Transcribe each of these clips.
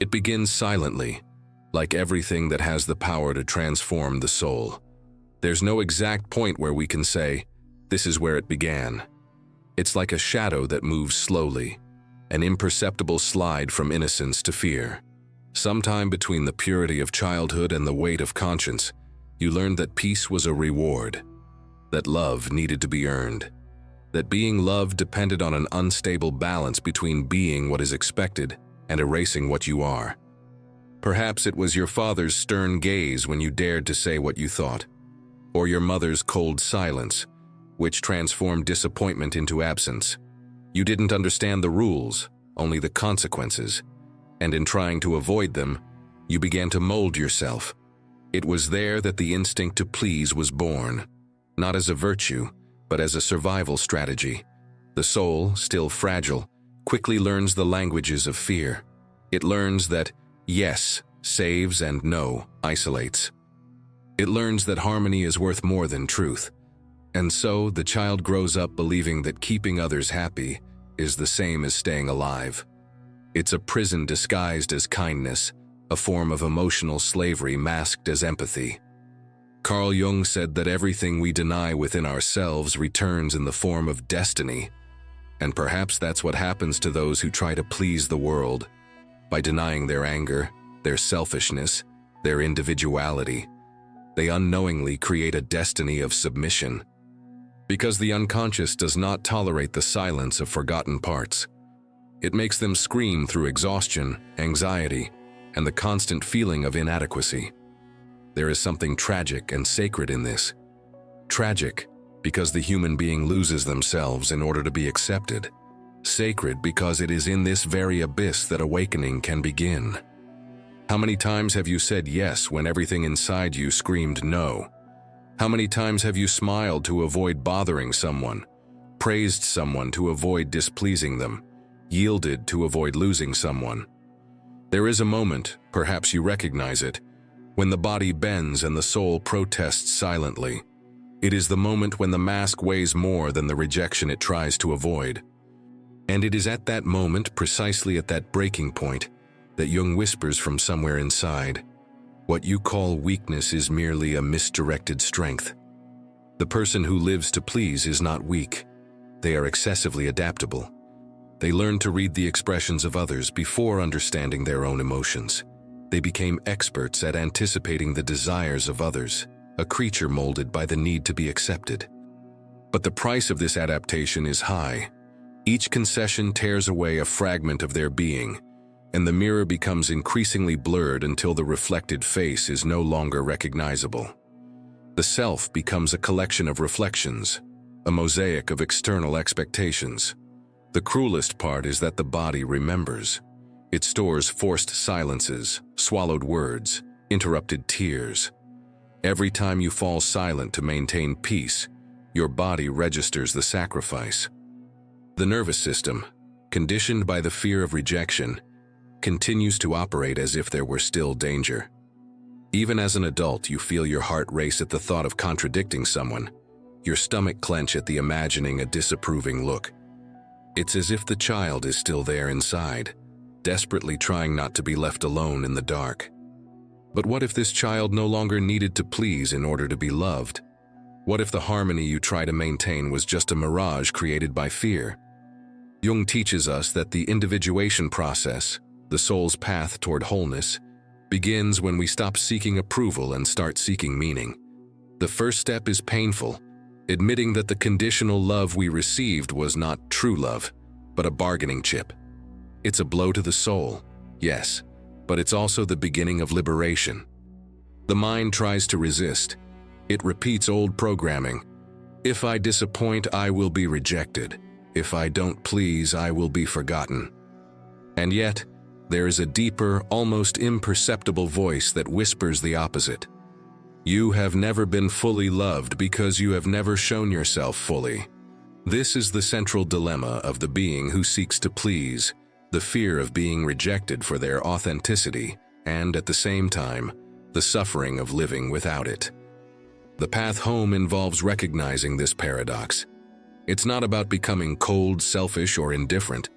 It begins silently, like everything that has the power to transform the soul. There's no exact point where we can say, this is where it began. It's like a shadow that moves slowly, an imperceptible slide from innocence to fear. Sometime between the purity of childhood and the weight of conscience, you learned that peace was a reward, that love needed to be earned, that being loved depended on an unstable balance between being what is expected and erasing what you are. Perhaps it was your father's stern gaze when you dared to say what you thought, or your mother's cold silence, which transformed disappointment into absence. You didn't understand the rules, only the consequences, and in trying to avoid them, you began to mold yourself. It was there that the instinct to please was born, not as a virtue, but as a survival strategy. The soul, still fragile, quickly learns the languages of fear. It learns that yes saves and no isolates. It learns that harmony is worth more than truth. And so the child grows up believing that keeping others happy is the same as staying alive. It's a prison disguised as kindness, a form of emotional slavery masked as empathy. Carl Jung said that everything we deny within ourselves returns in the form of destiny. And perhaps that's what happens to those who try to please the world. By denying their anger, their selfishness, their individuality, they unknowingly create a destiny of submission. Because the unconscious does not tolerate the silence of forgotten parts. It makes them scream through exhaustion, anxiety, and the constant feeling of inadequacy. There is something tragic and sacred in this. Tragic because the human being loses themselves in order to be accepted. Sacred because it is in this very abyss that awakening can begin. How many times have you said yes when everything inside you screamed no? How many times have you smiled to avoid bothering someone, praised someone to avoid displeasing them, yielded to avoid losing someone? There is a moment, perhaps you recognize it, when the body bends and the soul protests silently. It is the moment when the mask weighs more than the rejection it tries to avoid. And it is at that moment, precisely at that breaking point, that Jung whispers from somewhere inside, what you call weakness is merely a misdirected strength. The person who lives to please is not weak. They are excessively adaptable. They learn to read the expressions of others before understanding their own emotions. They became experts at anticipating the desires of others, a creature molded by the need to be accepted. But the price of this adaptation is high. Each concession tears away a fragment of their being, and the mirror becomes increasingly blurred until the reflected face is no longer recognizable. The self becomes a collection of reflections, a mosaic of external expectations. The cruelest part is that the body remembers. It stores forced silences, swallowed words, interrupted tears. Every time you fall silent to maintain peace, your body registers the sacrifice. The nervous system, conditioned by the fear of rejection, continues to operate as if there were still danger. Even as an adult, you feel your heart race at the thought of contradicting someone, your stomach clench at the imagining a disapproving look. It's as if the child is still there inside, desperately trying not to be left alone in the dark. But what if this child no longer needed to please in order to be loved? What if the harmony you try to maintain was just a mirage created by fear? Jung teaches us that the individuation process, the soul's path toward wholeness, begins when we stop seeking approval and start seeking meaning. The first step is painful, admitting that the conditional love we received was not true love, but a bargaining chip. It's a blow to the soul, yes, but it's also the beginning of liberation. The mind tries to resist. It repeats old programming. If I disappoint, I will be rejected. If I don't please, I will be forgotten. And yet, there is a deeper, almost imperceptible voice that whispers the opposite. You have never been fully loved because you have never shown yourself fully. This is the central dilemma of the being who seeks to please, the fear of being rejected for their authenticity, and at the same time, the suffering of living without it. The path home involves recognizing this paradox. It's not about becoming cold, selfish, or indifferent.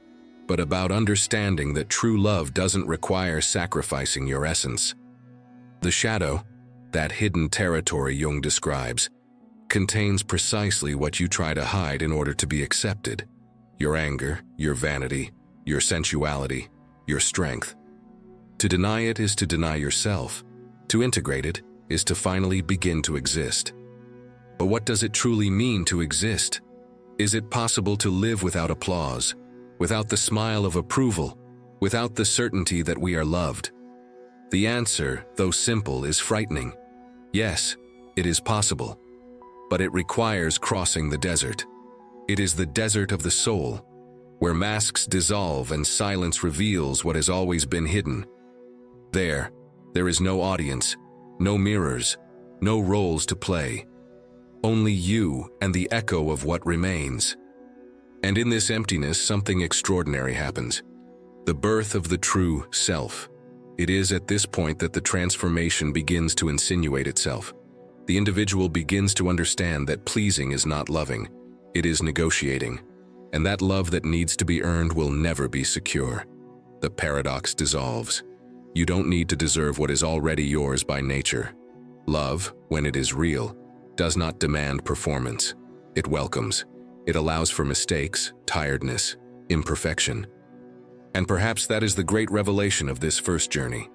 but about understanding that true love doesn't require sacrificing your essence. The shadow, that hidden territory Jung describes, contains precisely what you try to hide in order to be accepted: your anger, your vanity, your sensuality, your strength. To deny it is to deny yourself. To integrate it is to finally begin to exist. But what does it truly mean to exist? Is it possible to live without applause, without the smile of approval, without the certainty that we are loved? The answer, though simple, is frightening. Yes, it is possible. But it requires crossing the desert. It is the desert of the soul, where masks dissolve and silence reveals what has always been hidden. There is no audience, no mirrors, no roles to play. Only you and the echo of what remains. And in this emptiness, something extraordinary happens. The birth of the true self. It is at this point that the transformation begins to insinuate itself. The individual begins to understand that pleasing is not loving, it is negotiating. And that love that needs to be earned will never be secure. The paradox dissolves. You don't need to deserve what is already yours by nature. Love, when it is real, does not demand performance. It welcomes. It allows for mistakes, tiredness, imperfection. And perhaps that is the great revelation of this first journey.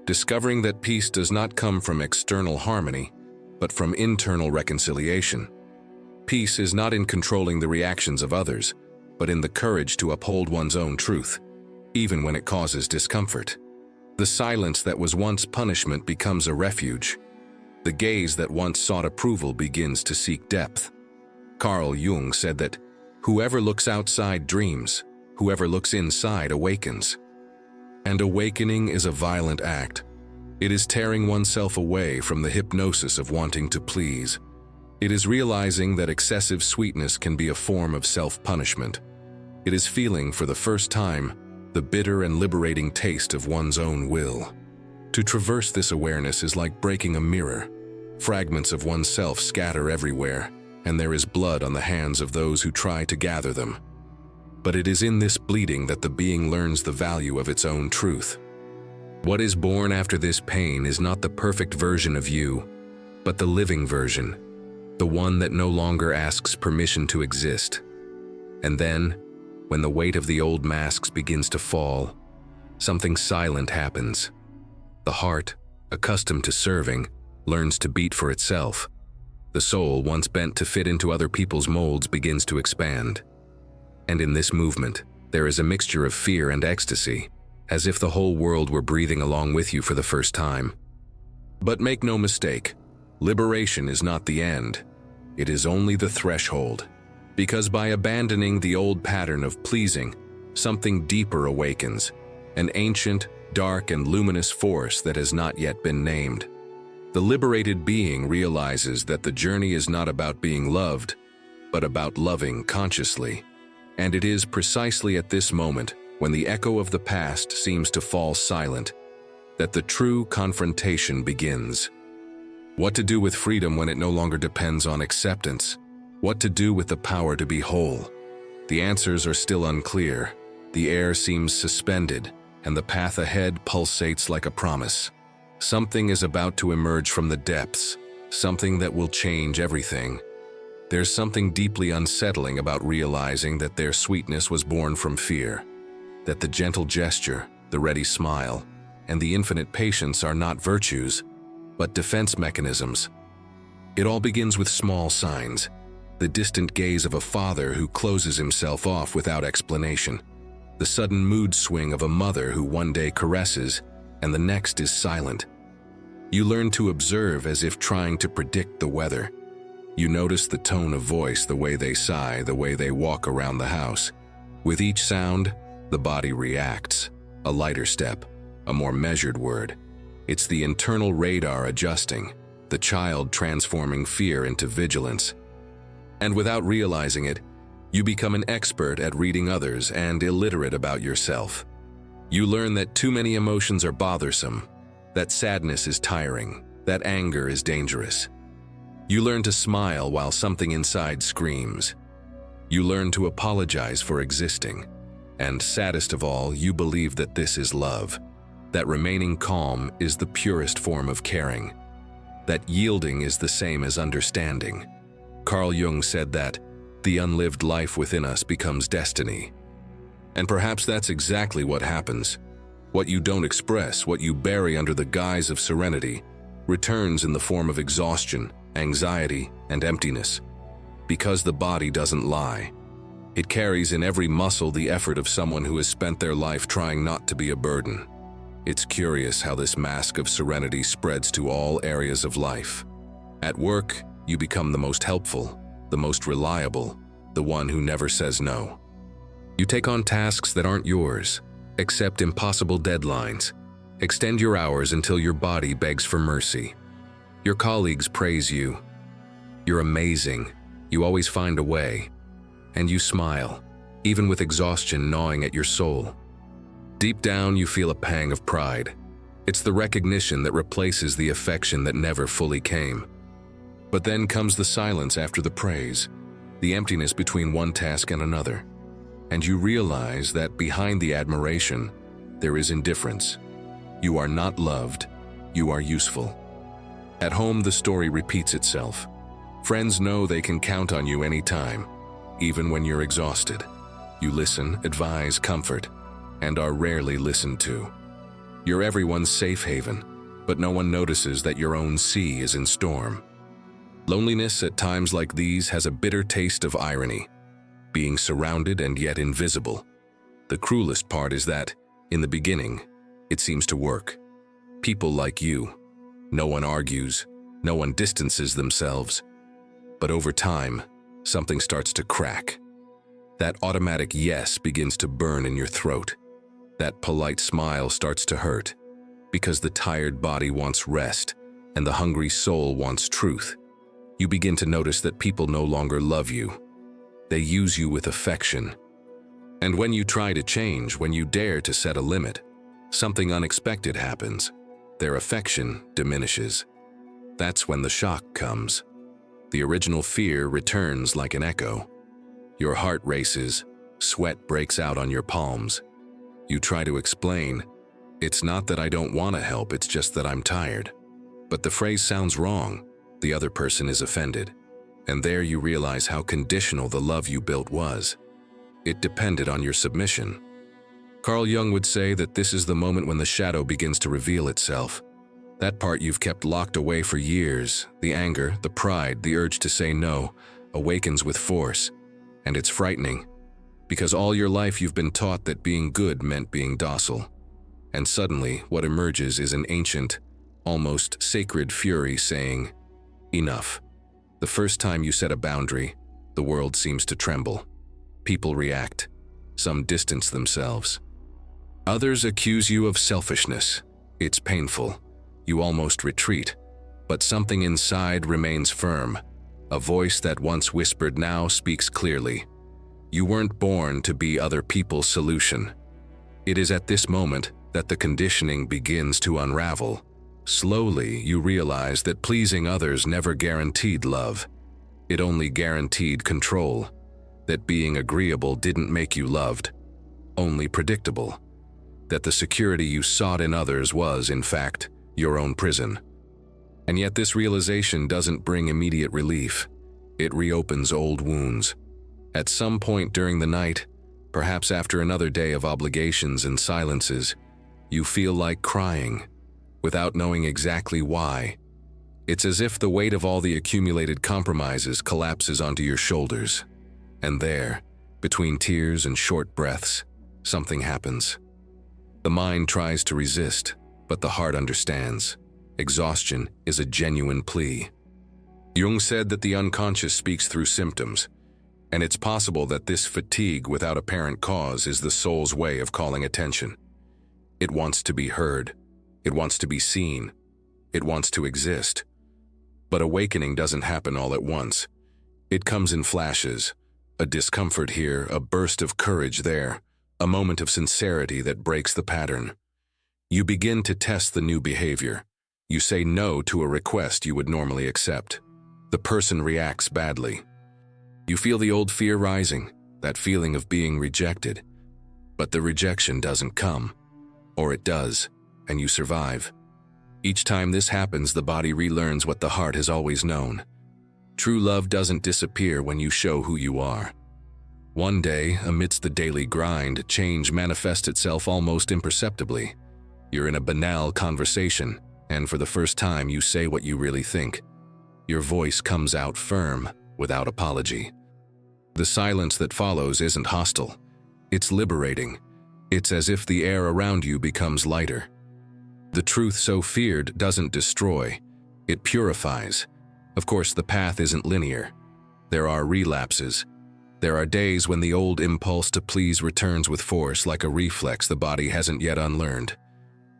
Discovering that peace does not come from external harmony, but from internal reconciliation. Peace is not in controlling the reactions of others, but in the courage to uphold one's own truth, even when it causes discomfort. The silence that was once punishment becomes a refuge. The gaze that once sought approval begins to seek depth. Carl Jung said that whoever looks outside dreams, whoever looks inside awakens. And awakening is a violent act. It is tearing oneself away from the hypnosis of wanting to please. It is realizing that excessive sweetness can be a form of self-punishment. It is feeling for the first time the bitter and liberating taste of one's own will. To traverse this awareness is like breaking a mirror. Fragments of oneself scatter everywhere, and there is blood on the hands of those who try to gather them. But it is in this bleeding that the being learns the value of its own truth. What is born after this pain is not the perfect version of you, but the living version, the one that no longer asks permission to exist. And then, when the weight of the old masks begins to fall, something silent happens. The heart, accustomed to serving, learns to beat for itself. The soul, once bent to fit into other people's molds, begins to expand. And in this movement, there is a mixture of fear and ecstasy, as if the whole world were breathing along with you for the first time. But make no mistake, liberation is not the end. It is only the threshold. Because by abandoning the old pattern of pleasing, something deeper awakens, an ancient, dark, and luminous force that has not yet been named. The liberated being realizes that the journey is not about being loved, but about loving consciously. And it is precisely at this moment, when the echo of the past seems to fall silent, that the true confrontation begins. What to do with freedom when it no longer depends on acceptance? What to do with the power to be whole? The answers are still unclear. The air seems suspended, and the path ahead pulsates like a promise. Something is about to emerge from the depths, something that will change everything. There's something deeply unsettling about realizing that their sweetness was born from fear, that the gentle gesture, the ready smile, and the infinite patience are not virtues, but defense mechanisms. It all begins with small signs, the distant gaze of a father who closes himself off without explanation, the sudden mood swing of a mother who one day caresses and the next is silent. You learn to observe as if trying to predict the weather. You notice the tone of voice, the way they sigh, the way they walk around the house. With each sound, the body reacts. A lighter step, a more measured word. It's the internal radar adjusting, the child transforming fear into vigilance. And without realizing it, you become an expert at reading others and illiterate about yourself. You learn that too many emotions are bothersome, that sadness is tiring, that anger is dangerous. You learn to smile while something inside screams. You learn to apologize for existing, And saddest of all, you believe that this is love, that remaining calm is the purest form of caring, that yielding is the same as understanding. Carl Jung said that the unlived life within us becomes destiny. And perhaps that's exactly what happens. What you don't express, what you bury under the guise of serenity, returns in the form of exhaustion, anxiety, and emptiness. Because the body doesn't lie. It carries in every muscle the effort of someone who has spent their life trying not to be a burden. It's curious how this mask of serenity spreads to all areas of life. At work, you become the most helpful, the most reliable, the one who never says no. You take on tasks that aren't yours, accept impossible deadlines, extend your hours until your body begs for mercy. Your colleagues praise you. You're amazing. You always find a way. And you smile, even with exhaustion gnawing at your soul. Deep down, you feel a pang of pride. It's the recognition that replaces the affection that never fully came. But then comes the silence after the praise, the emptiness between one task and another. And you realize that behind the admiration, there is indifference. You are not loved, you are useful. At home, the story repeats itself. Friends know they can count on you anytime, even when you're exhausted. You listen, advise, comfort, and are rarely listened to. You're everyone's safe haven, but no one notices that your own sea is in storm. Loneliness at times like these has a bitter taste of irony, being surrounded and yet invisible. The cruelest part is that, in the beginning, it seems to work. People like you. No one argues, no one distances themselves. But over time, something starts to crack. That automatic yes begins to burn in your throat. That polite smile starts to hurt, because the tired body wants rest and the hungry soul wants truth. You begin to notice that people no longer love you. They use you with affection. And when you try to change, when you dare to set a limit, something unexpected happens. Their affection diminishes. That's when the shock comes. The original fear returns like an echo. Your heart races, sweat breaks out on your palms. You try to explain, "It's not that I don't want to help, it's just that I'm tired." But the phrase sounds wrong. The other person is offended. And there you realize how conditional the love you built was. It depended on your submission. Carl Jung would say that this is the moment when the shadow begins to reveal itself. That part you've kept locked away for years, the anger, the pride, the urge to say no, awakens with force. And it's frightening, because all your life you've been taught that being good meant being docile. And suddenly, what emerges is an ancient, almost sacred fury saying, "Enough." The first time you set a boundary, the world seems to tremble. People react. Some distance themselves. Others accuse you of selfishness. It's painful. You almost retreat. But something inside remains firm. A voice that once whispered now speaks clearly. You weren't born to be other people's solution. It is at this moment that the conditioning begins to unravel. Slowly, you realize that pleasing others never guaranteed love. It only guaranteed control. That being agreeable didn't make you loved, only predictable. That the security you sought in others was, in fact, your own prison. And yet this realization doesn't bring immediate relief. It reopens old wounds. At some point during the night, perhaps after another day of obligations and silences, you feel like crying, without knowing exactly why. It's as if the weight of all the accumulated compromises collapses onto your shoulders. And there, between tears and short breaths, something happens. The mind tries to resist, but the heart understands. Exhaustion is a genuine plea. Jung said that the unconscious speaks through symptoms, and it's possible that this fatigue without apparent cause is the soul's way of calling attention. It wants to be heard. It wants to be seen. It wants to exist. But awakening doesn't happen all at once. It comes in flashes. A discomfort here, a burst of courage there, a moment of sincerity that breaks the pattern. You begin to test the new behavior. You say no to a request you would normally accept. The person reacts badly. You feel the old fear rising, that feeling of being rejected. But the rejection doesn't come. Or it does, and you survive. Each time this happens, the body relearns what the heart has always known. True love doesn't disappear when you show who you are. One day, amidst the daily grind, change manifests itself almost imperceptibly. You're in a banal conversation, and for the first time you say what you really think. Your voice comes out firm, without apology. The silence that follows isn't hostile. It's liberating. It's as if the air around you becomes lighter. The truth so feared doesn't destroy. It purifies. Of course, the path isn't linear. There are relapses. There are days when the old impulse to please returns with force, like a reflex the body hasn't yet unlearned.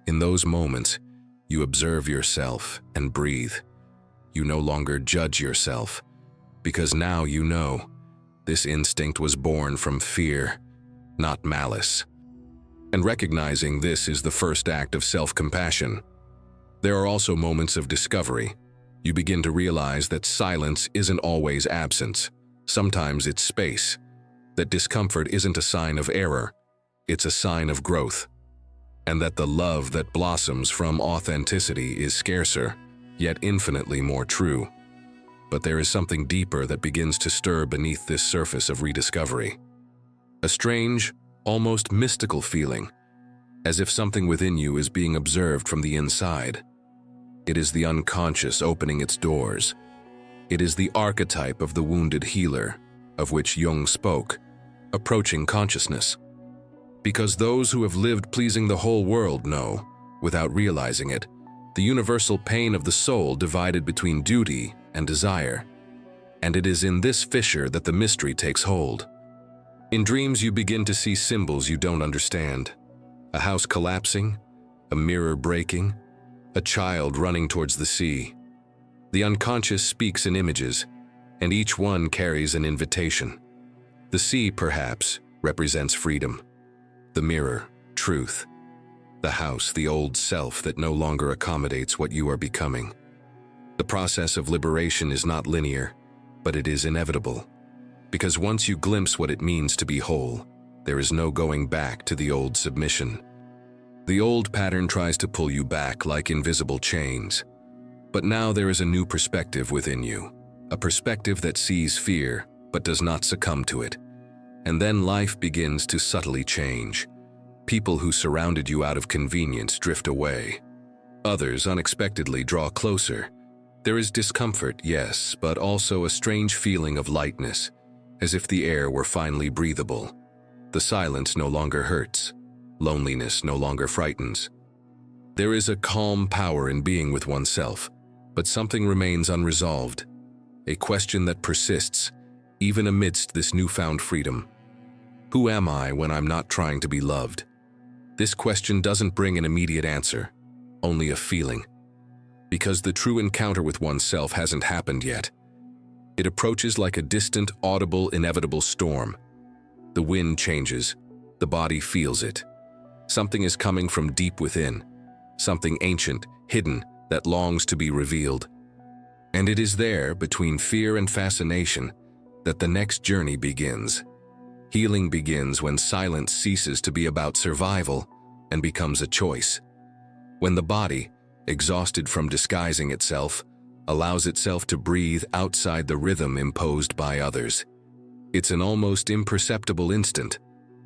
In those moments, you observe yourself and breathe. You no longer judge yourself, because now you know this instinct was born from fear, not malice. And recognizing this is the first act of self-compassion. There are also moments of discovery. You begin to realize that silence isn't always absence. Sometimes it's space. That discomfort isn't a sign of error, it's a sign of growth. And that the love that blossoms from authenticity is scarcer, yet infinitely more true. But there is something deeper that begins to stir beneath this surface of rediscovery. A strange, almost mystical feeling, as if something within you is being observed from the inside. It is the unconscious opening its doors. It is the archetype of the wounded healer, of which Jung spoke, approaching consciousness. Because those who have lived pleasing the whole world know, without realizing it, the universal pain of the soul divided between duty and desire. And it is in this fissure that the mystery takes hold. In dreams you begin to see symbols you don't understand. A house collapsing, a mirror breaking, a child running towards the sea. The unconscious speaks in images, and each one carries an invitation. The sea, perhaps, represents freedom. The mirror, truth. The house, the old self that no longer accommodates what you are becoming. The process of liberation is not linear, but it is inevitable. Because once you glimpse what it means to be whole, there is no going back to the old submission. The old pattern tries to pull you back like invisible chains. But now there is a new perspective within you, a perspective that sees fear but does not succumb to it. And then life begins to subtly change. People who surrounded you out of convenience drift away. Others unexpectedly draw closer. There is discomfort, yes, but also a strange feeling of lightness, as if the air were finally breathable. The silence no longer hurts. Loneliness no longer frightens. There is a calm power in being with oneself, but something remains unresolved. A question that persists, even amidst this newfound freedom. Who am I when I'm not trying to be loved? This question doesn't bring an immediate answer, only a feeling. Because the true encounter with oneself hasn't happened yet. It approaches like a distant, audible, inevitable storm. The wind changes, the body feels it. Something is coming from deep within, something ancient, hidden, that longs to be revealed. And it is there, between fear and fascination, that the next journey begins. Healing begins when silence ceases to be about survival and becomes a choice. When the body, exhausted from disguising itself, allows itself to breathe outside the rhythm imposed by others. It's an almost imperceptible instant,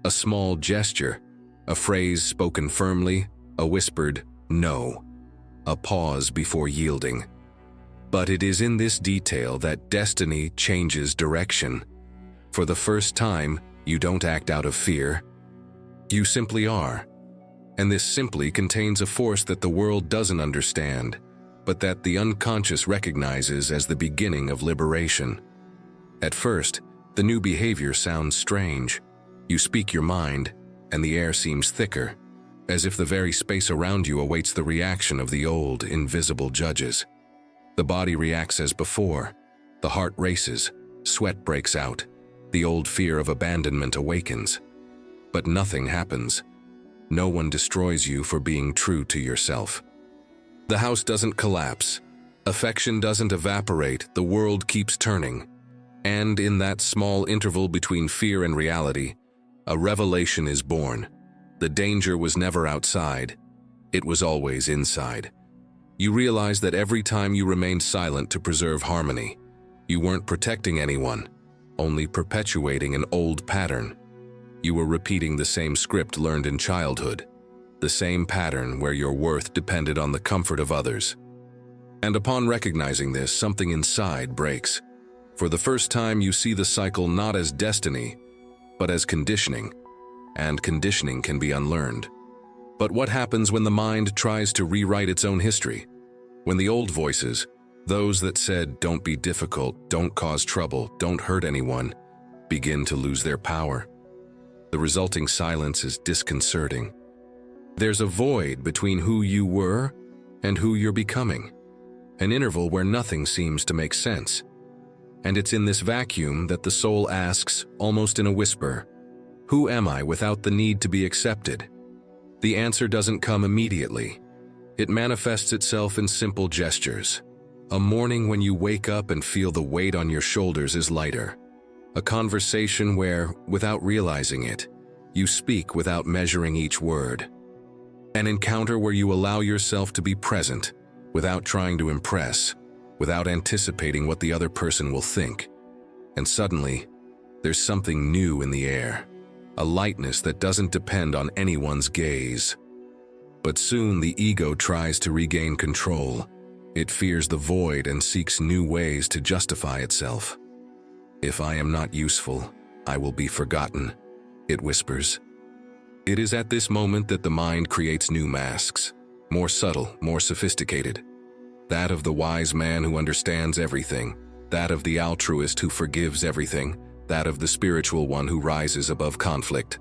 a small gesture, a phrase spoken firmly, a whispered no, a pause before yielding. But it is in this detail that destiny changes direction. For the first time, you don't act out of fear. You simply are. And this simply contains a force that the world doesn't understand, but that the unconscious recognizes as the beginning of liberation. At first, the new behavior sounds strange. You speak your mind, and the air seems thicker, as if the very space around you awaits the reaction of the old, invisible judges. The body reacts as before. The heart races, sweat breaks out, the old fear of abandonment awakens. But nothing happens. No one destroys you for being true to yourself. The house doesn't collapse. Affection doesn't evaporate. The world keeps turning. And in that small interval between fear and reality, A revelation is born. The danger was never outside. It was always inside. You realize that every time you remained silent to preserve harmony, you weren't protecting anyone, only perpetuating an old pattern. You were repeating the same script learned in childhood, the same pattern where your worth depended on the comfort of others. And upon recognizing this, something inside breaks. For the first time, you see the cycle not as destiny, but as conditioning, and conditioning can be unlearned. But what happens when the mind tries to rewrite its own history? When the old voices, those that said, "Don't be difficult, don't cause trouble, don't hurt anyone," begin to lose their power. The resulting silence is disconcerting. There's a void between who you were and who you're becoming, an interval where nothing seems to make sense. And it's in this vacuum that the soul asks, almost in a whisper, "Who am I without the need to be accepted?" The answer doesn't come immediately. It manifests itself in simple gestures. A morning when you wake up and feel the weight on your shoulders is lighter. A conversation where, without realizing it, you speak without measuring each word. An encounter where you allow yourself to be present, without trying to impress, without anticipating what the other person will think. And suddenly, there's something new in the air, a lightness that doesn't depend on anyone's gaze. But soon the ego tries to regain control. It fears the void and seeks new ways to justify itself. "If I am not useful, I will be forgotten," it whispers. It is at this moment that the mind creates new masks, more subtle, more sophisticated. That of the wise man who understands everything, that of the altruist who forgives everything, that of the spiritual one who rises above conflict.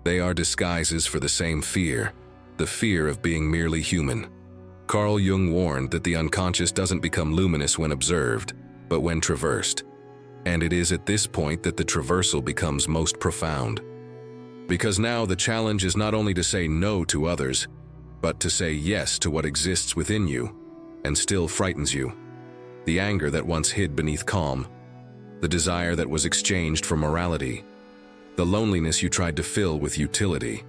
They are disguises for the same fear, the fear of being merely human. Carl Jung warned that the unconscious doesn't become luminous when observed, but when traversed. And it is at this point that the traversal becomes most profound. Because now the challenge is not only to say no to others, but to say yes to what exists within you and still frightens you. The anger that once hid beneath calm, the desire that was exchanged for morality, the loneliness you tried to fill with utility.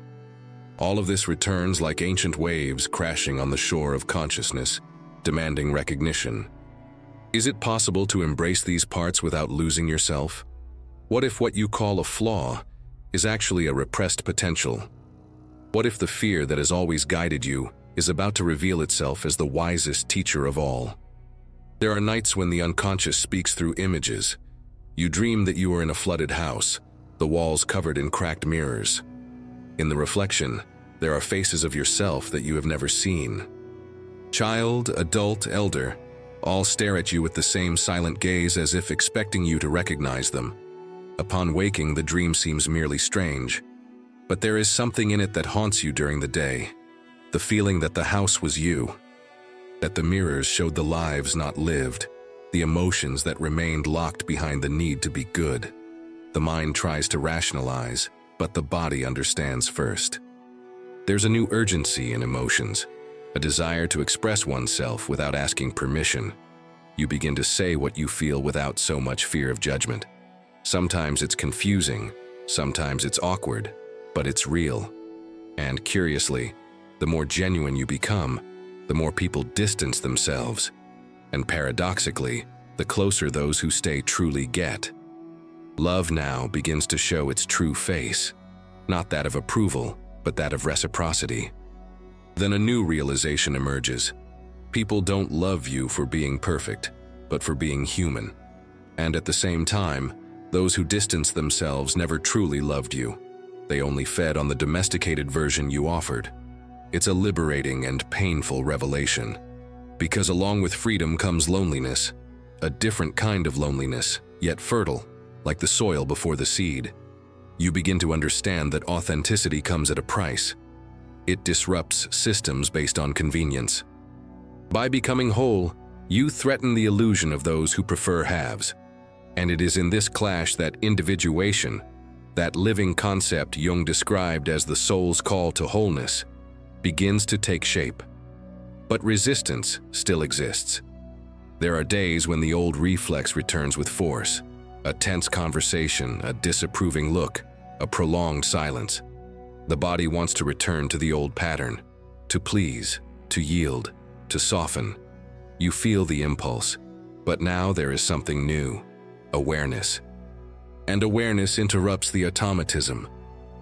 All of this returns like ancient waves crashing on the shore of consciousness, demanding recognition. Is it possible to embrace these parts without losing yourself? What if what you call a flaw is actually a repressed potential? What if the fear that has always guided you is about to reveal itself as the wisest teacher of all? There are nights when the unconscious speaks through images. You dream that you are in a flooded house, the walls covered in cracked mirrors. In the reflection, there are faces of yourself that you have never seen. Child, adult, elder, all stare at you with the same silent gaze as if expecting you to recognize them. Upon waking, the dream seems merely strange, but there is something in it that haunts you during the day. The feeling that the house was you, that the mirrors showed the lives not lived, the emotions that remained locked behind the need to be good. The mind tries to rationalize, but the body understands first. There's a new urgency in emotions, a desire to express oneself without asking permission. You begin to say what you feel without so much fear of judgment. Sometimes it's confusing, sometimes it's awkward, but it's real. And curiously, the more genuine you become, the more people distance themselves. And paradoxically, the closer those who stay truly get. Love now begins to show its true face, not that of approval, but that of reciprocity. Then a new realization emerges. People don't love you for being perfect, but for being human. And at the same time, those who distance themselves never truly loved you. They only fed on the domesticated version you offered. It's a liberating and painful revelation. Because along with freedom comes loneliness, a different kind of loneliness, yet fertile, like the soil before the seed. You begin to understand that authenticity comes at a price. It disrupts systems based on convenience. By becoming whole, you threaten the illusion of those who prefer halves. And it is in this clash that individuation, that living concept Jung described as the soul's call to wholeness, begins to take shape. But resistance still exists. There are days when the old reflex returns with force. A tense conversation, a disapproving look, a prolonged silence. The body wants to return to the old pattern, to please, to yield, to soften. You feel the impulse, but now there is something new, awareness. And awareness interrupts the automatism.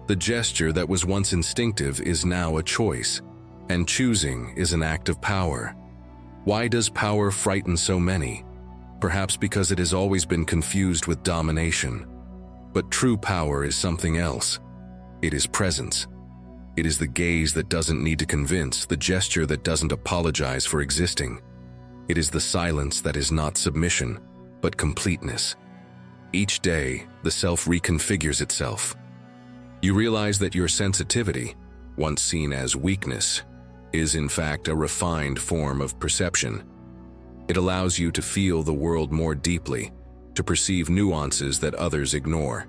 The gesture that was once instinctive is now a choice, and choosing is an act of power. Why does power frighten so many? Perhaps because it has always been confused with domination. But true power is something else. It is presence. It is the gaze that doesn't need to convince, the gesture that doesn't apologize for existing. It is the silence that is not submission, but completeness. Each day, the self reconfigures itself. You realize that your sensitivity, once seen as weakness, is in fact a refined form of perception. It allows you to feel the world more deeply, to perceive nuances that others ignore.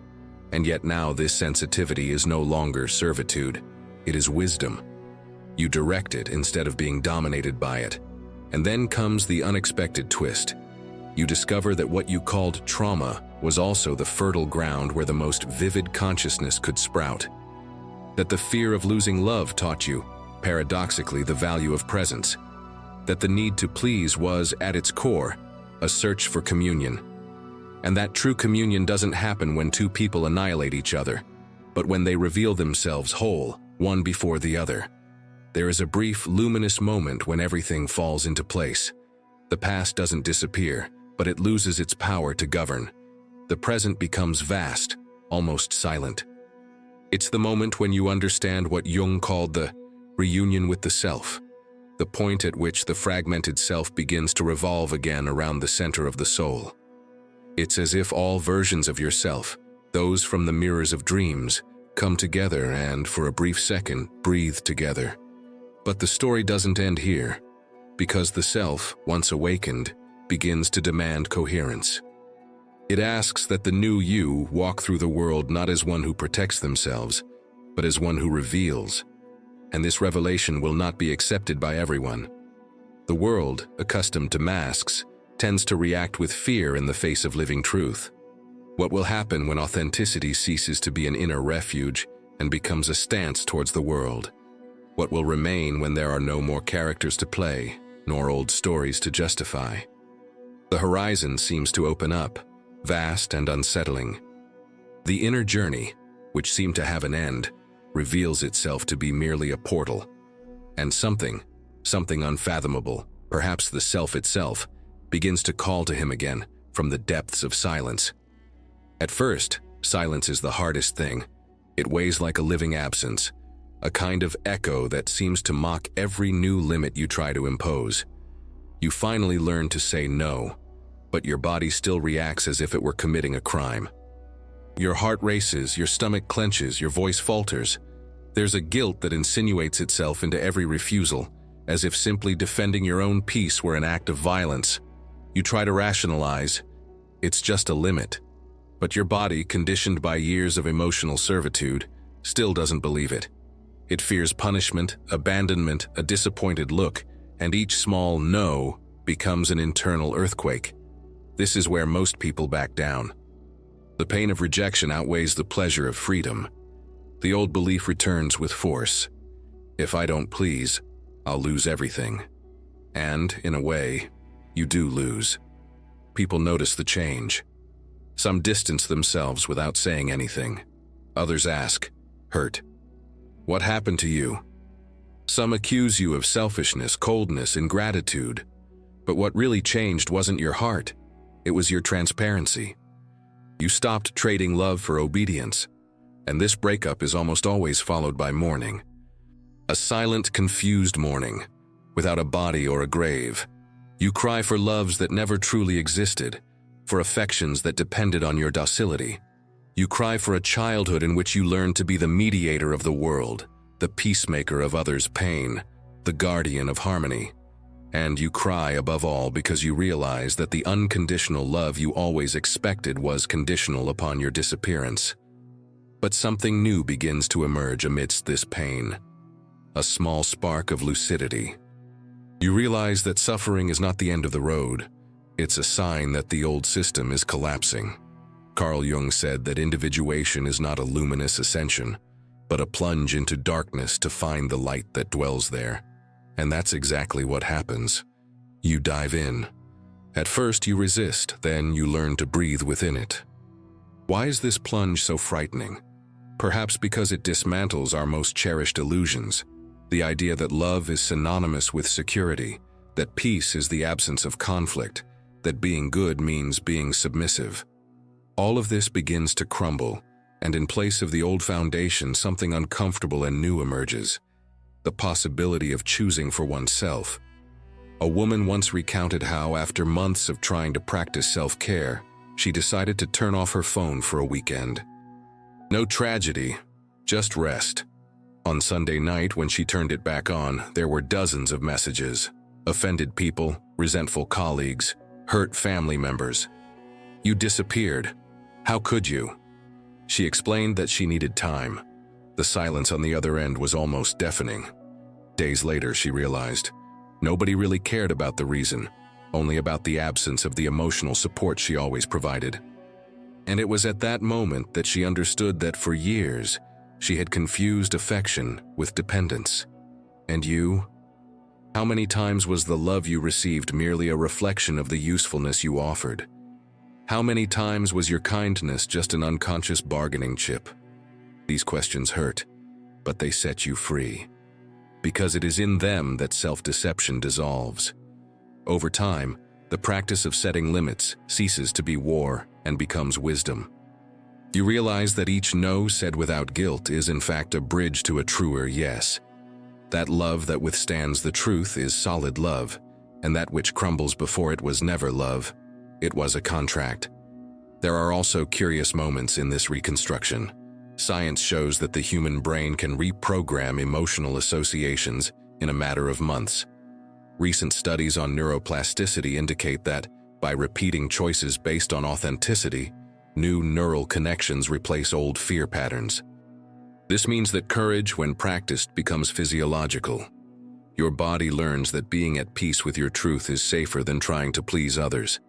And yet now this sensitivity is no longer servitude, it is wisdom. You direct it instead of being dominated by it. And then comes the unexpected twist. You discover that what you called trauma was also the fertile ground where the most vivid consciousness could sprout. That the fear of losing love taught you, paradoxically, the value of presence. That the need to please was, at its core, a search for communion. And that true communion doesn't happen when two people annihilate each other, but when they reveal themselves whole, one before the other. There is a brief, luminous moment when everything falls into place. The past doesn't disappear, but it loses its power to govern. The present becomes vast, almost silent. It's the moment when you understand what Jung called the reunion with the self, the point at which the fragmented self begins to revolve again around the center of the soul. It's as if all versions of yourself, those from the mirrors of dreams, come together and, for a brief second, breathe together. But the story doesn't end here, because the self, once awakened, begins to demand coherence. It asks that the new you walk through the world not as one who protects themselves, but as one who reveals. And this revelation will not be accepted by everyone. The world, accustomed to masks, tends to react with fear in the face of living truth. What will happen when authenticity ceases to be an inner refuge and becomes a stance towards the world? What will remain when there are no more characters to play, nor old stories to justify? The horizon seems to open up, vast and unsettling. The inner journey, which seemed to have an end, reveals itself to be merely a portal. And something unfathomable, perhaps the self itself, begins to call to him again from the depths of silence. At first, silence is the hardest thing. It weighs like a living absence, a kind of echo that seems to mock every new limit you try to impose. You finally learn to say no, but your body still reacts as if it were committing a crime. Your heart races, your stomach clenches, your voice falters. There's a guilt that insinuates itself into every refusal, as if simply defending your own peace were an act of violence. You try to rationalize, it's just a limit. But your body, conditioned by years of emotional servitude, still doesn't believe it. It fears punishment, abandonment, a disappointed look, and each small no becomes an internal earthquake. This is where most people back down. The pain of rejection outweighs the pleasure of freedom. The old belief returns with force. If I don't please, I'll lose everything. And, in a way, you do lose. People notice the change. Some distance themselves without saying anything. Others ask, hurt, what happened to you? Some accuse you of selfishness, coldness, ingratitude. But what really changed wasn't your heart. It was your transparency. You stopped trading love for obedience. And this breakup is almost always followed by mourning. A silent, confused mourning, without a body or a grave. You cry for loves that never truly existed, for affections that depended on your docility. You cry for a childhood in which you learned to be the mediator of the world, the peacemaker of others' pain, the guardian of harmony. And you cry above all because you realize that the unconditional love you always expected was conditional upon your disappearance. But something new begins to emerge amidst this pain. A small spark of lucidity. You realize that suffering is not the end of the road. It's a sign that the old system is collapsing. Carl Jung said that individuation is not a luminous ascension, but a plunge into darkness to find the light that dwells there. And that's exactly what happens. You dive in. At first you resist, then you learn to breathe within it. Why is this plunge so frightening? Perhaps because it dismantles our most cherished illusions. The idea that love is synonymous with security, that peace is the absence of conflict, that being good means being submissive. All of this begins to crumble, and in place of the old foundation, something uncomfortable and new emerges. The possibility of choosing for oneself. A woman once recounted how, after months of trying to practice self-care, she decided to turn off her phone for a weekend. No tragedy, just rest. On Sunday night, when she turned it back on, there were dozens of messages. Offended people, resentful colleagues, hurt family members. You disappeared. How could you? She explained that she needed time. The silence on the other end was almost deafening. Days later, she realized nobody really cared about the reason, only about the absence of the emotional support she always provided. And it was at that moment that she understood that for years, she had confused affection with dependence. And you? How many times was the love you received merely a reflection of the usefulness you offered? How many times was your kindness just an unconscious bargaining chip? These questions hurt, but they set you free. Because it is in them that self-deception dissolves. Over time, the practice of setting limits ceases to be war and becomes wisdom. You realize that each no said without guilt is in fact a bridge to a truer yes. That love that withstands the truth is solid love, and that which crumbles before it was never love. It was a contract. There are also curious moments in this reconstruction. Science shows that the human brain can reprogram emotional associations in a matter of months. Recent studies on neuroplasticity indicate that, by repeating choices based on authenticity, new neural connections replace old fear patterns. This means that courage, when practiced, becomes physiological. Your body learns that being at peace with your truth is safer than trying to please others.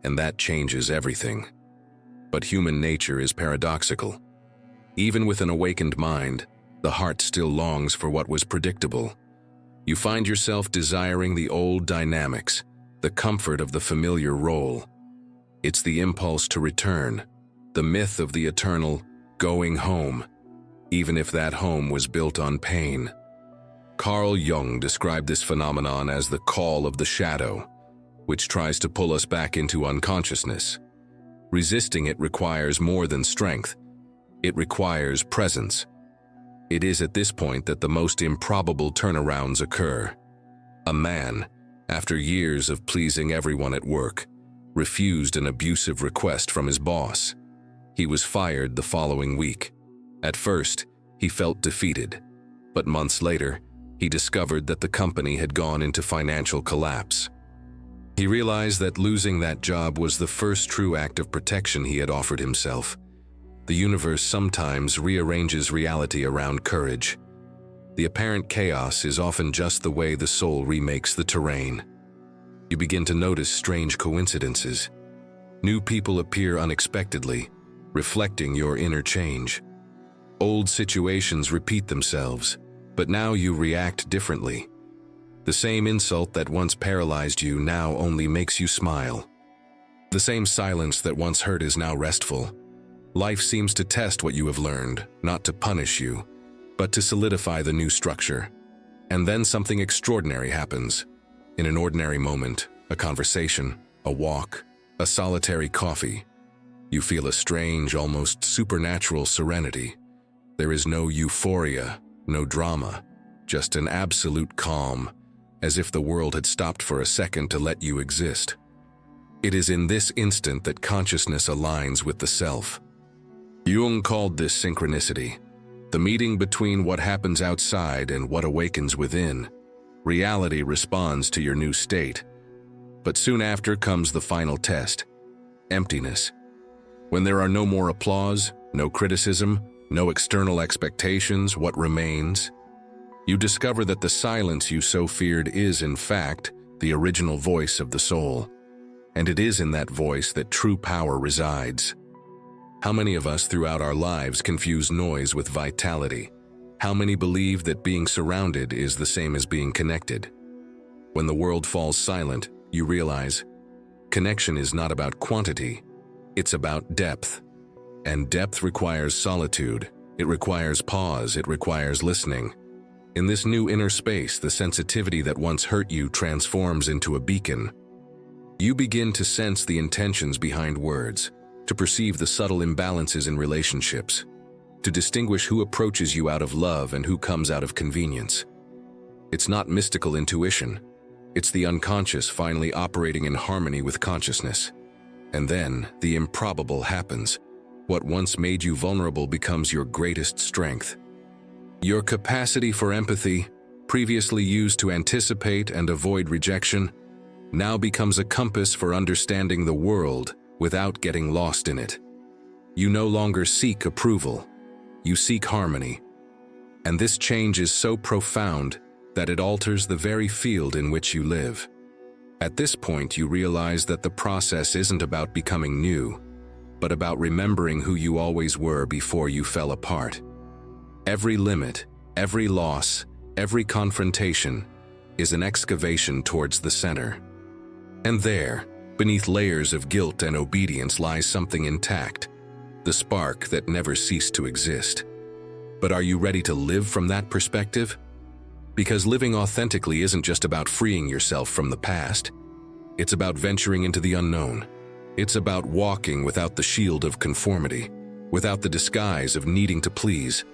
And that changes everything. But human nature is paradoxical. Even with an awakened mind, the heart still longs for what was predictable. You find yourself desiring the old dynamics, the comfort of the familiar role. It's the impulse to return, the myth of the eternal going home, even if that home was built on pain. Carl Jung described this phenomenon as the call of the shadow, which tries to pull us back into unconsciousness. Resisting it requires more than strength. It requires presence. It is at this point that the most improbable turnarounds occur. A man, after years of pleasing everyone at work, refused an abusive request from his boss. He was fired the following week. At first, he felt defeated, but months later, he discovered that the company had gone into financial collapse. He realized that losing that job was the first true act of protection he had offered himself. The universe sometimes rearranges reality around courage. The apparent chaos is often just the way the soul remakes the terrain. You begin to notice strange coincidences. New people appear unexpectedly, reflecting your inner change. Old situations repeat themselves, but now you react differently. The same insult that once paralyzed you now only makes you smile. The same silence that once hurt is now restful. Life seems to test what you have learned, not to punish you, but to solidify the new structure. And then something extraordinary happens. In an ordinary moment, a conversation, a walk, a solitary coffee, you feel a strange, almost supernatural serenity. There is no euphoria, no drama, just an absolute calm, as if the world had stopped for a second to let you exist. It is in this instant that consciousness aligns with the self. Jung called this synchronicity, the meeting between what happens outside and what awakens within. Reality responds to your new state. But soon after comes the final test, emptiness. When there are no more applause, no criticism, no external expectations, what remains? You discover that the silence you so feared is, in fact, the original voice of the soul. And it is in that voice that true power resides. How many of us throughout our lives confuse noise with vitality? How many believe that being surrounded is the same as being connected? When the world falls silent, you realize connection is not about quantity, it's about depth. And depth requires solitude, it requires pause, it requires listening. In this new inner space, the sensitivity that once hurt you transforms into a beacon. You begin to sense the intentions behind words, to perceive the subtle imbalances in relationships, to distinguish who approaches you out of love and who comes out of convenience. It's not mystical intuition. It's the unconscious finally operating in harmony with consciousness. And then, the improbable happens. What once made you vulnerable becomes your greatest strength. Your capacity for empathy, previously used to anticipate and avoid rejection, now becomes a compass for understanding the world without getting lost in it. You no longer seek approval. You seek harmony. And this change is so profound that it alters the very field in which you live. At this point, you realize that the process isn't about becoming new, but about remembering who you always were before you fell apart. Every limit, every loss, every confrontation is an excavation towards the center. And there, beneath layers of guilt and obedience, lies something intact, the spark that never ceased to exist. But are you ready to live from that perspective? Because living authentically isn't just about freeing yourself from the past. It's about venturing into the unknown. It's about walking without the shield of conformity, without the disguise of needing to please.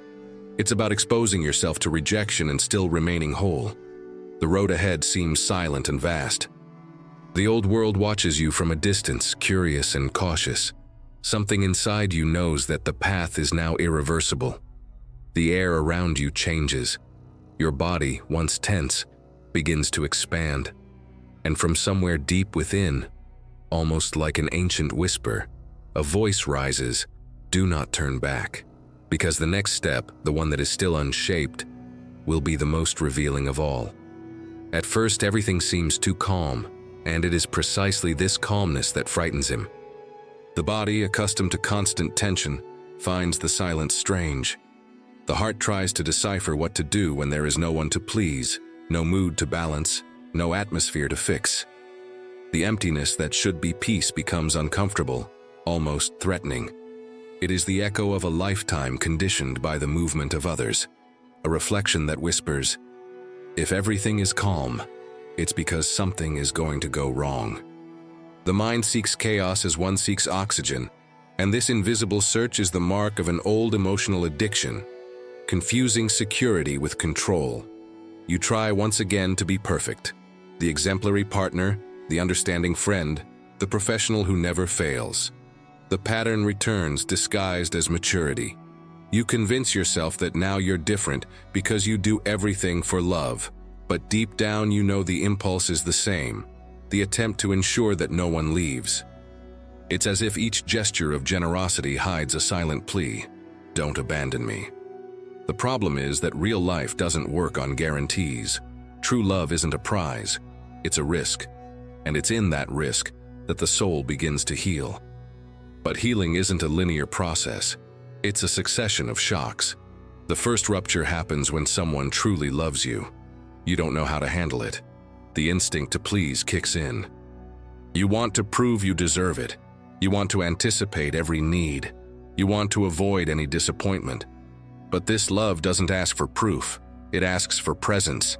It's about exposing yourself to rejection and still remaining whole. The road ahead seems silent and vast. The old world watches you from a distance, curious and cautious. Something inside you knows that the path is now irreversible. The air around you changes. Your body, once tense, begins to expand. And from somewhere deep within, almost like an ancient whisper, a voice rises, "Do not turn back." Because the next step, the one that is still unshaped, will be the most revealing of all. At first, everything seems too calm, and it is precisely this calmness that frightens him. The body, accustomed to constant tension, finds the silence strange. The heart tries to decipher what to do when there is no one to please, no mood to balance, no atmosphere to fix. The emptiness that should be peace becomes uncomfortable, almost threatening. It is the echo of a lifetime conditioned by the movement of others, a reflection that whispers, "If everything is calm, it's because something is going to go wrong." The mind seeks chaos as one seeks oxygen, and this invisible search is the mark of an old emotional addiction, confusing security with control. You try once again to be perfect, the exemplary partner, the understanding friend, the professional who never fails. The pattern returns disguised as maturity. You convince yourself that now you're different because you do everything for love, but deep down you know the impulse is the same, the attempt to ensure that no one leaves. It's as if each gesture of generosity hides a silent plea, "Don't abandon me." The problem is that real life doesn't work on guarantees. True love isn't a prize, it's a risk. And it's in that risk that the soul begins to heal. But healing isn't a linear process. It's a succession of shocks. The first rupture happens when someone truly loves you. You don't know how to handle it. The instinct to please kicks in. You want to prove you deserve it. You want to anticipate every need. You want to avoid any disappointment. But this love doesn't ask for proof. It asks for presence.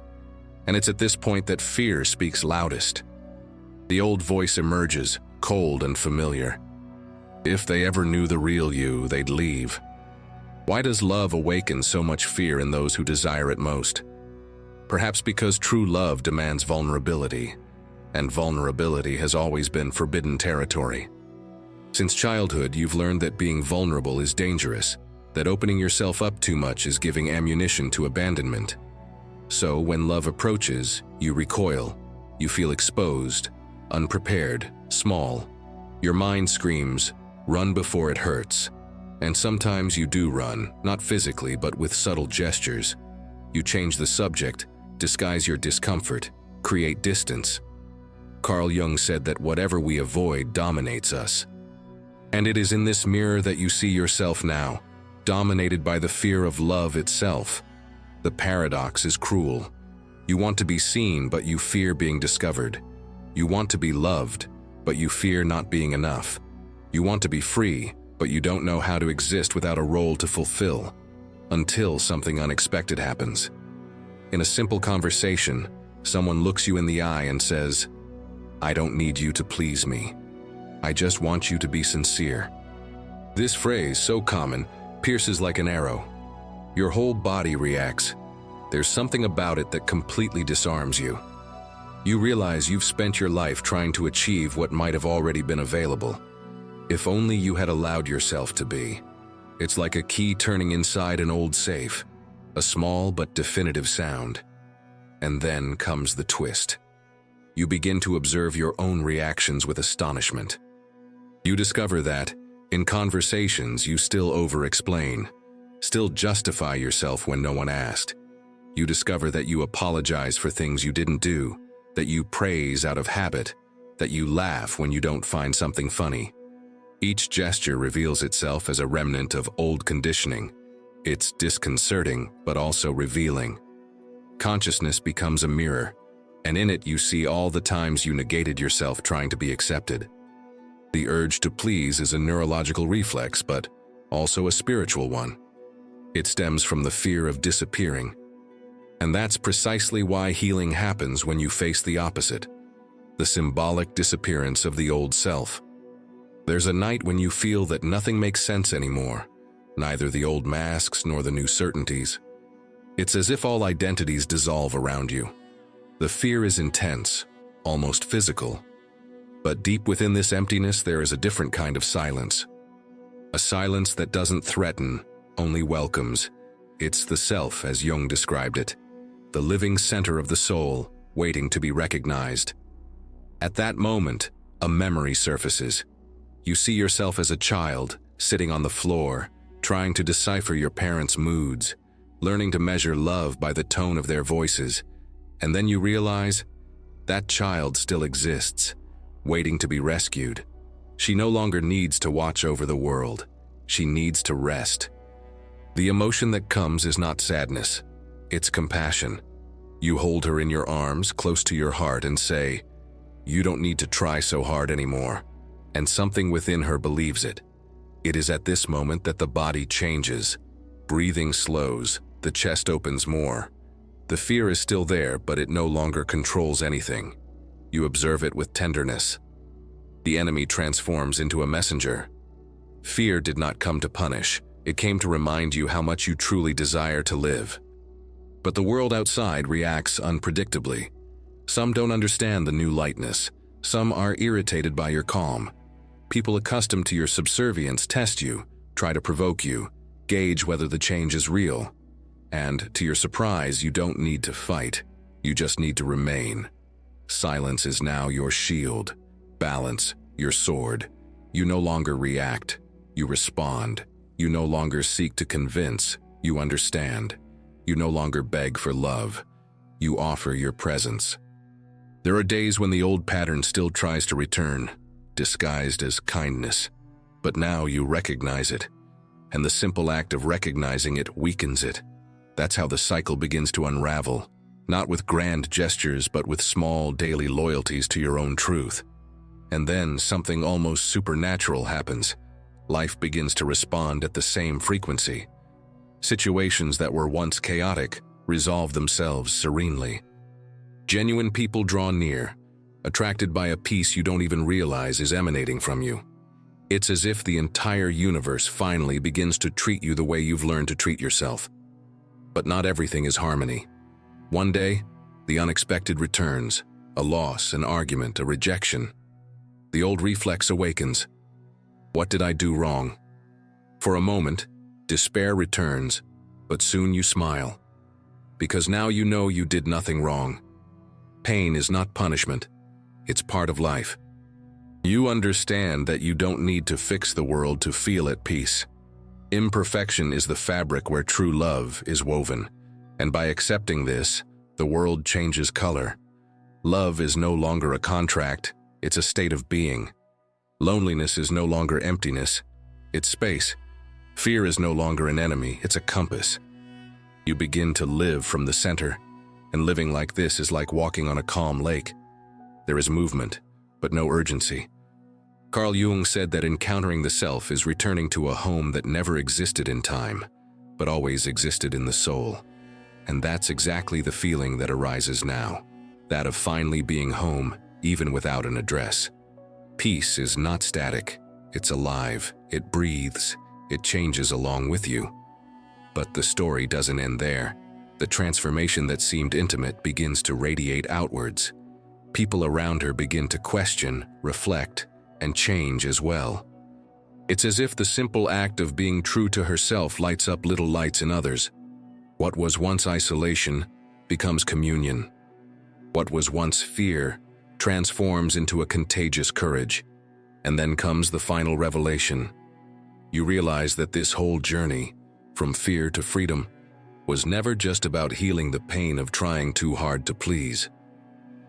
And it's at this point that fear speaks loudest. The old voice emerges, cold and familiar. If they ever knew the real you, they'd leave. Why does love awaken so much fear in those who desire it most? Perhaps because true love demands vulnerability, and vulnerability has always been forbidden territory. Since childhood, you've learned that being vulnerable is dangerous, that opening yourself up too much is giving ammunition to abandonment. So when love approaches, you recoil. You feel exposed, unprepared, small. Your mind screams, "Run before it hurts." And sometimes you do run, not physically, but with subtle gestures. You change the subject, disguise your discomfort, create distance. Carl Jung said that whatever we avoid dominates us. And it is in this mirror that you see yourself now, dominated by the fear of love itself. The paradox is cruel. You want to be seen, but you fear being discovered. You want to be loved, but you fear not being enough. You want to be free, but you don't know how to exist without a role to fulfill, until something unexpected happens. In a simple conversation, someone looks you in the eye and says, "I don't need you to please me. I just want you to be sincere." This phrase, so common, pierces like an arrow. Your whole body reacts. There's something about it that completely disarms you. You realize you've spent your life trying to achieve what might have already been available. If only you had allowed yourself to be. It's like a key turning inside an old safe, a small but definitive sound. And then comes the twist. You begin to observe your own reactions with astonishment. You discover that, in conversations, you still over-explain, still justify yourself when no one asked. You discover that you apologize for things you didn't do, that you praise out of habit, that you laugh when you don't find something funny. Each gesture reveals itself as a remnant of old conditioning. It's disconcerting, but also revealing. Consciousness becomes a mirror, and in it you see all the times you negated yourself trying to be accepted. The urge to please is a neurological reflex, but also a spiritual one. It stems from the fear of disappearing. And that's precisely why healing happens when you face the opposite, the symbolic disappearance of the old self. There's a night when you feel that nothing makes sense anymore, neither the old masks nor the new certainties. It's as if all identities dissolve around you. The fear is intense, almost physical. But deep within this emptiness there is a different kind of silence. A silence that doesn't threaten, only welcomes. It's the self, as Jung described it, the living center of the soul, waiting to be recognized. At that moment, a memory surfaces. You see yourself as a child, sitting on the floor, trying to decipher your parents' moods, learning to measure love by the tone of their voices, and then you realize that child still exists, waiting to be rescued. She no longer needs to watch over the world. She needs to rest. The emotion that comes is not sadness. It's compassion. You hold her in your arms, close to your heart, and say, "You don't need to try so hard anymore." And something within her believes it. It is at this moment that the body changes. Breathing slows, the chest opens more. The fear is still there, but it no longer controls anything. You observe it with tenderness. The enemy transforms into a messenger. Fear did not come to punish. It came to remind you how much you truly desire to live. But the world outside reacts unpredictably. Some don't understand the new lightness. Some are irritated by your calm. People accustomed to your subservience test you, try to provoke you, gauge whether the change is real. And, to your surprise, you don't need to fight. You just need to remain. Silence is now your shield. Balance, your sword. You no longer react. You respond. You no longer seek to convince. You understand. You no longer beg for love. You offer your presence. There are days when the old pattern still tries to return, disguised as kindness. But now you recognize it, and the simple act of recognizing it weakens it. That's how the cycle begins to unravel, not with grand gestures, but with small daily loyalties to your own truth. And then something almost supernatural happens. Life begins to respond at the same frequency. Situations that were once chaotic resolve themselves serenely. Genuine people draw near, attracted by a peace you don't even realize is emanating from you. It's as if the entire universe finally begins to treat you the way you've learned to treat yourself. But not everything is harmony. One day, the unexpected returns, a loss, an argument, a rejection. The old reflex awakens. What did I do wrong? For a moment, despair returns, but soon you smile. Because now you know you did nothing wrong. Pain is not punishment. It's part of life. You understand that you don't need to fix the world to feel at peace. Imperfection is the fabric where true love is woven, and by accepting this, the world changes color. Love is no longer a contract, it's a state of being. Loneliness is no longer emptiness, it's space. Fear is no longer an enemy, it's a compass. You begin to live from the center, and living like this is like walking on a calm lake. There is movement, but no urgency. Carl Jung said that encountering the self is returning to a home that never existed in time, but always existed in the soul. And that's exactly the feeling that arises now, that of finally being home, even without an address. Peace is not static, it's alive, it breathes, it changes along with you. But the story doesn't end there. The transformation that seemed intimate begins to radiate outwards. People around her begin to question, reflect, and change as well. It's as if the simple act of being true to herself lights up little lights in others. What was once isolation becomes communion. What was once fear transforms into a contagious courage. And then comes the final revelation. You realize that this whole journey, from fear to freedom, was never just about healing the pain of trying too hard to please.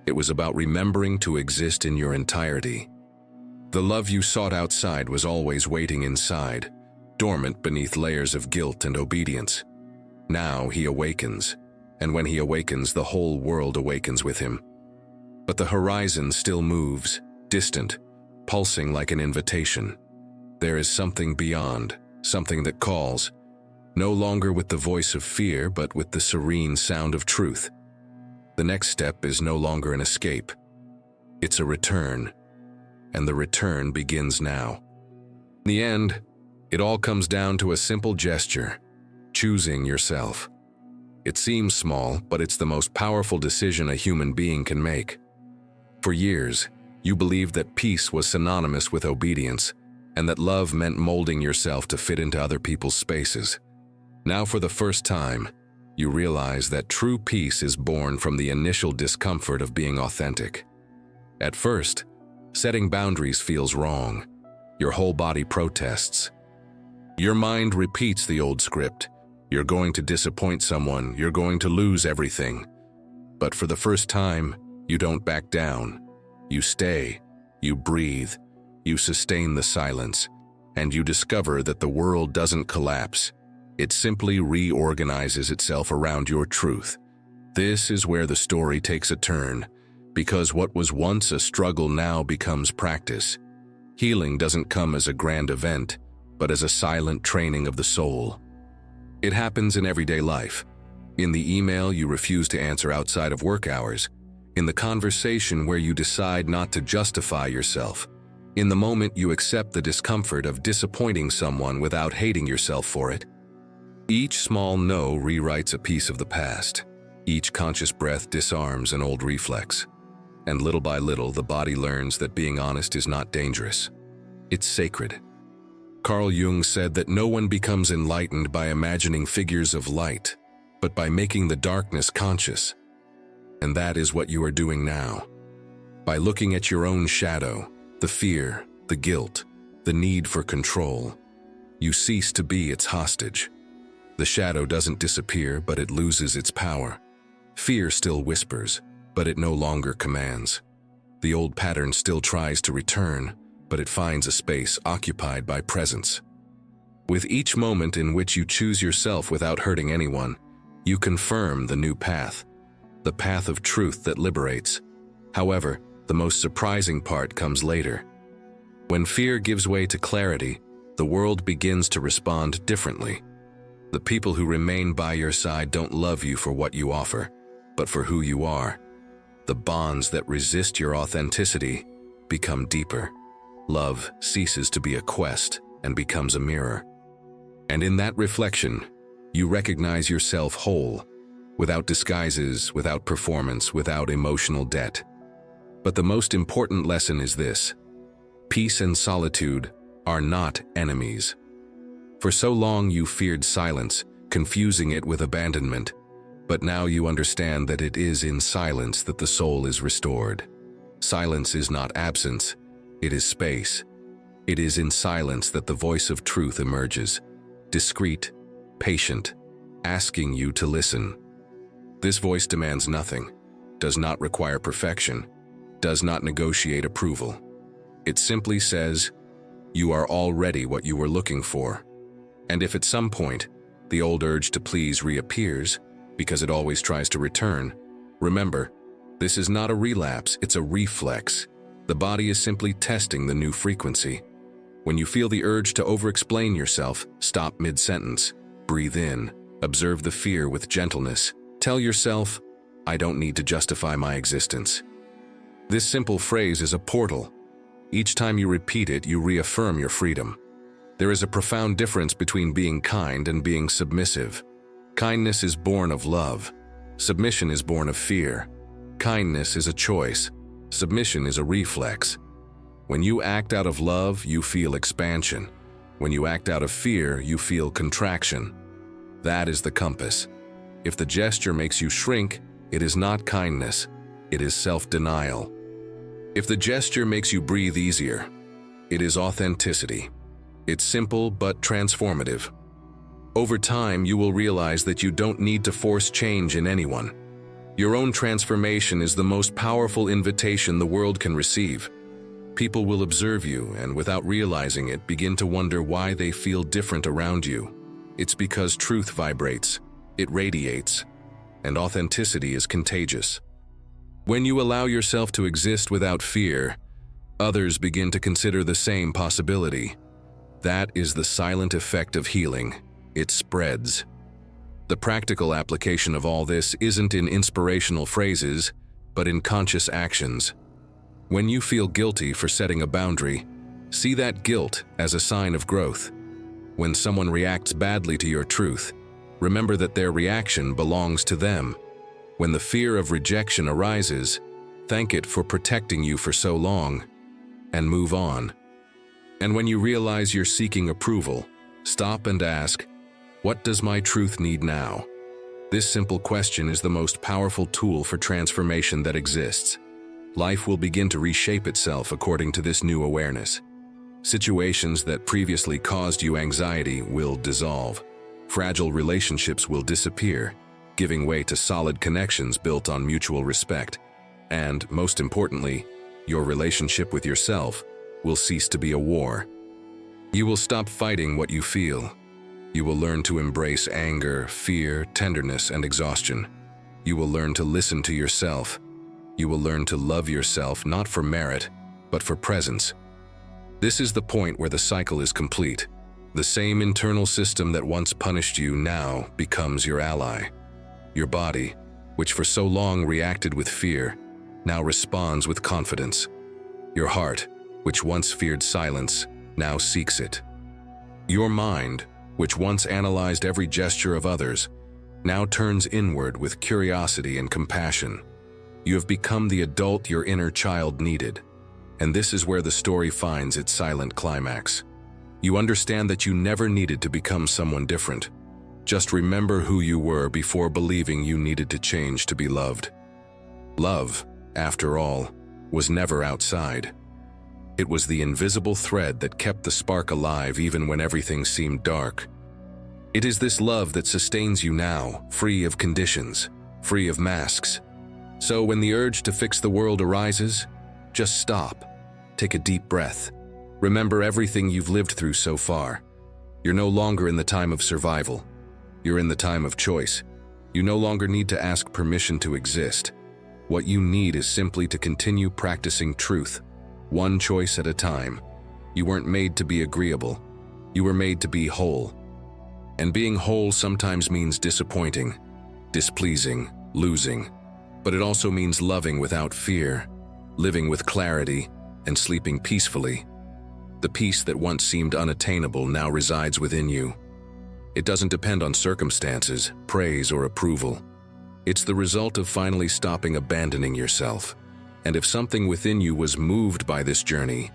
It was about remembering to exist in your entirety. The love you sought outside was always waiting inside, dormant beneath layers of guilt and obedience. Now he awakens, and when he awakens, the whole world awakens with him. But the horizon still moves, distant, pulsing like an invitation. There is something beyond, something that calls, no longer with the voice of fear, but with the serene sound of truth. The next step is no longer an escape. It's a return, and the return begins now. In the end, it all comes down to a simple gesture, choosing yourself. It seems small, but it's the most powerful decision a human being can make. For years, you believed that peace was synonymous with obedience, and that love meant molding yourself to fit into other people's spaces. Now, for the first time, you realize that true peace is born from the initial discomfort of being authentic. At first, setting boundaries feels wrong. Your whole body protests. Your mind repeats the old script. You're going to disappoint someone, you're going to lose everything. But for the first time, you don't back down. You stay, you breathe, you sustain the silence, and you discover that the world doesn't collapse. It simply reorganizes itself around your truth. This is where the story takes a turn, because what was once a struggle now becomes practice. Healing doesn't come as a grand event, but as a silent training of the soul. It happens in everyday life. In the email you refuse to answer outside of work hours, in the conversation where you decide not to justify yourself, in the moment you accept the discomfort of disappointing someone without hating yourself for it. Each small no rewrites a piece of the past. Each conscious breath disarms an old reflex. And little by little, the body learns that being honest is not dangerous. It's sacred. Carl Jung said that no one becomes enlightened by imagining figures of light, but by making the darkness conscious. And that is what you are doing now. By looking at your own shadow, the fear, the guilt, the need for control, you cease to be its hostage. The shadow doesn't disappear, but it loses its power. Fear still whispers, but it no longer commands. The old pattern still tries to return, but it finds a space occupied by presence. With each moment in which you choose yourself without hurting anyone, you confirm the new path, the path of truth that liberates. However, the most surprising part comes later. When fear gives way to clarity, the world begins to respond differently. The people who remain by your side don't love you for what you offer, but for who you are. The bonds that resist your authenticity become deeper. Love ceases to be a quest and becomes a mirror. And in that reflection, you recognize yourself whole, without disguises, without performance, without emotional debt. But the most important lesson is this: peace and solitude are not enemies. For so long you feared silence, confusing it with abandonment, but now you understand that it is in silence that the soul is restored. Silence is not absence, it is space. It is in silence that the voice of truth emerges, discreet, patient, asking you to listen. This voice demands nothing, does not require perfection, does not negotiate approval. It simply says, you are already what you were looking for. And if at some point, the old urge to please reappears, because it always tries to return, remember, this is not a relapse, it's a reflex. The body is simply testing the new frequency. When you feel the urge to over-explain yourself, stop mid-sentence, breathe in, observe the fear with gentleness. Tell yourself, I don't need to justify my existence. This simple phrase is a portal. Each time you repeat it, you reaffirm your freedom. There is a profound difference between being kind and being submissive. Kindness is born of love. Submission is born of fear. Kindness is a choice. Submission is a reflex. When you act out of love, you feel expansion. When you act out of fear, you feel contraction. That is the compass. If the gesture makes you shrink, it is not kindness, it is self-denial. If the gesture makes you breathe easier, it is authenticity. It's simple but transformative. Over time, you will realize that you don't need to force change in anyone. Your own transformation is the most powerful invitation the world can receive. People will observe you and, without realizing it, begin to wonder why they feel different around you. It's because truth vibrates, it radiates, and authenticity is contagious. When you allow yourself to exist without fear, others begin to consider the same possibility. That is the silent effect of healing. It spreads. The practical application of all this isn't in inspirational phrases, but in conscious actions. When you feel guilty for setting a boundary, see that guilt as a sign of growth. When someone reacts badly to your truth, remember that their reaction belongs to them. When the fear of rejection arises, thank it for protecting you for so long, and move on. And when you realize you're seeking approval, stop and ask, what does my truth need now? This simple question is the most powerful tool for transformation that exists. Life will begin to reshape itself according to this new awareness. Situations that previously caused you anxiety will dissolve. Fragile relationships will disappear, giving way to solid connections built on mutual respect. And, most importantly, your relationship with yourself will cease to be a war. You will stop fighting what you feel. You will learn to embrace anger, fear, tenderness, and exhaustion. You will learn to listen to yourself. You will learn to love yourself not for merit, but for presence. This is the point where the cycle is complete. The same internal system that once punished you now becomes your ally. Your body, which for so long reacted with fear, now responds with confidence. Your heart, which once feared silence, now seeks it. Your mind, which once analyzed every gesture of others, now turns inward with curiosity and compassion. You have become the adult your inner child needed, and this is where the story finds its silent climax. You understand that you never needed to become someone different. Just remember who you were before believing you needed to change to be loved. Love, after all, was never outside. It was the invisible thread that kept the spark alive even when everything seemed dark. It is this love that sustains you now, free of conditions, free of masks. So when the urge to fix the world arises, just stop. Take a deep breath. Remember everything you've lived through so far. You're no longer in the time of survival. You're in the time of choice. You no longer need to ask permission to exist. What you need is simply to continue practicing truth, one choice at a time. You weren't made to be agreeable. You were made to be whole. And being whole sometimes means disappointing, displeasing, losing. But it also means loving without fear, living with clarity, and sleeping peacefully. The peace that once seemed unattainable now resides within you. It doesn't depend on circumstances, praise, or approval. It's the result of finally stopping abandoning yourself. And if something within you was moved by this journey,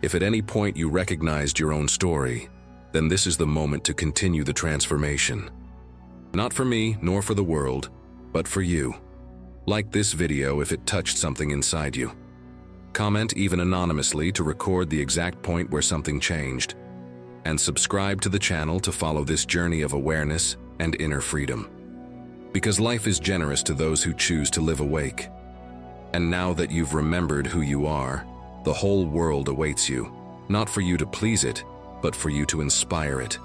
if at any point you recognized your own story, then this is the moment to continue the transformation. Not for me, nor for the world, but for you. Like this video if it touched something inside you. Comment even anonymously to record the exact point where something changed. And subscribe to the channel to follow this journey of awareness and inner freedom. Because life is generous to those who choose to live awake. And now that you've remembered who you are, The whole world awaits you, not for you to please it, but for you to inspire it.